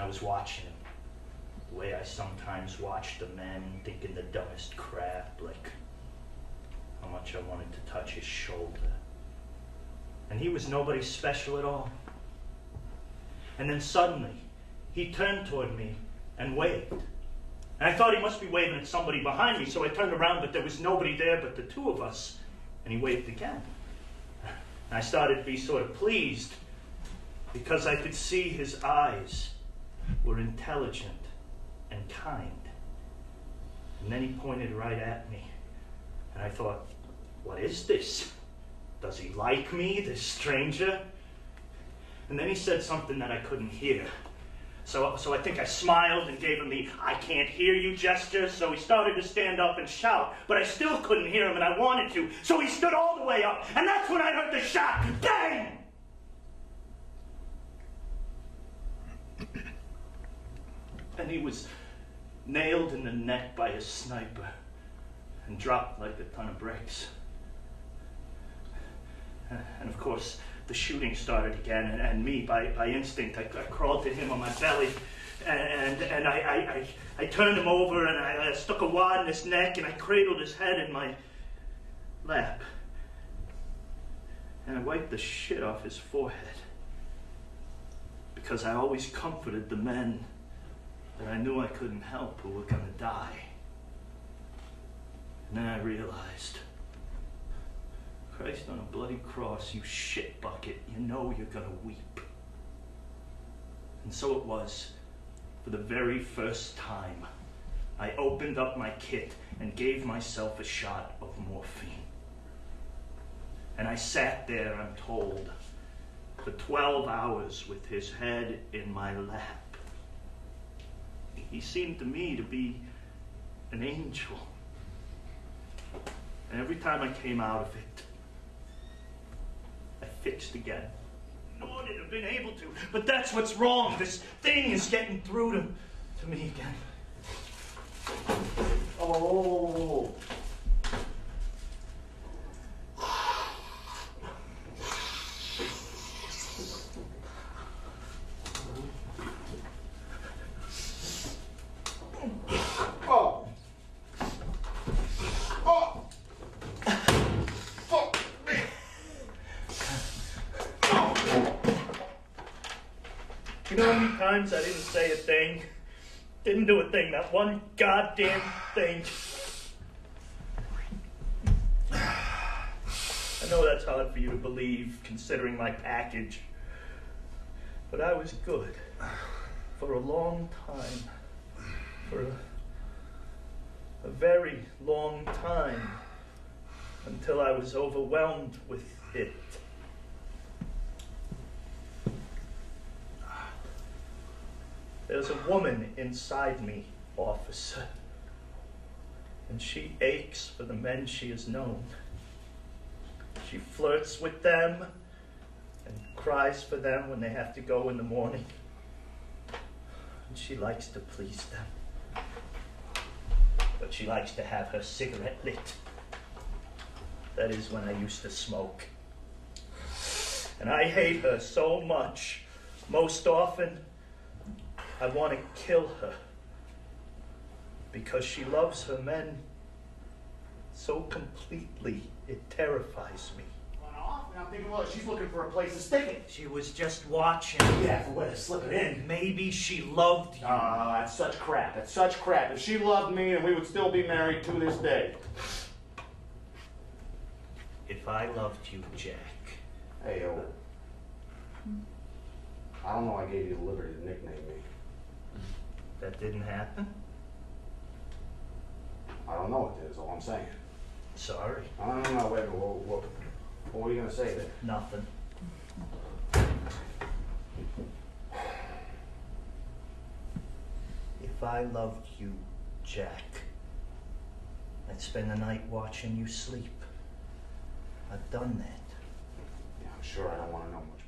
I was watching him, the way I sometimes watch the men thinking the dumbest crap, like how much I wanted to touch his shoulder. And he was nobody special at all. And then suddenly, he turned toward me and waved. And I thought he must be waving at somebody behind me, so I turned around, but there was nobody there but the two of us. And he waved again. And I started to be sort of pleased, because I could see his eyes were intelligent and kind. And then he pointed right at me. And I thought, what is this? Does he like me, this stranger? And then he said something that I couldn't hear. So I think I smiled and gave him the I can't hear you gesture, so he started to stand up and shout, but I still couldn't hear him and I wanted to, so he stood all the way up, and that's when I heard the shot, bang! And he was nailed in the neck by a sniper and dropped like a ton of bricks. And of course, the shooting started again, and me, by instinct, I crawled to him on my belly, and I turned him over, and I stuck a wad in his neck, and I cradled his head in my lap. And I wiped the shit off his forehead, because I always comforted the men that I knew I couldn't help who were gonna die. And then I realized, Christ on a bloody cross, you shit bucket, you know you're gonna weep. And so it was, for the very first time, I opened up my kit and gave myself a shot of morphine. And I sat there, I'm told, for 12 hours with his head in my lap. He seemed to me to be an angel. And every time I came out of it, I fixed again. Nor did have been able to, but that's what's wrong. This thing is getting through to me again. Oh. You know how many times I didn't say a thing? Didn't do a thing, not one goddamn thing. I know that's hard for you to believe, considering my package. But I was good for a long time. For a very long time. Until I was overwhelmed with it. There's a woman inside me, officer, and she aches for the men she has known. She flirts with them and cries for them when they have to go in the morning. And she likes to please them. But she likes to have her cigarette lit. That is when I used to smoke. And I hate her so much, most often, I want to kill her because she loves her men so completely it terrifies me. I'm thinking, well, she's looking for a place to stick it. She was just watching. Yeah, for where to slip it in. Maybe she loved you. That's such crap. That's such crap. If she loved me, then we would still be married to this day. If I loved you, Jack. Hey, yo. I don't know I gave you the liberty to nickname me. That didn't happen? I don't know what it is, all I'm saying. Sorry. No, wait, what were you going to say there? Nothing. If I loved you, Jack, I'd spend the night watching you sleep. I've done that. Yeah, I'm sure I don't want to know much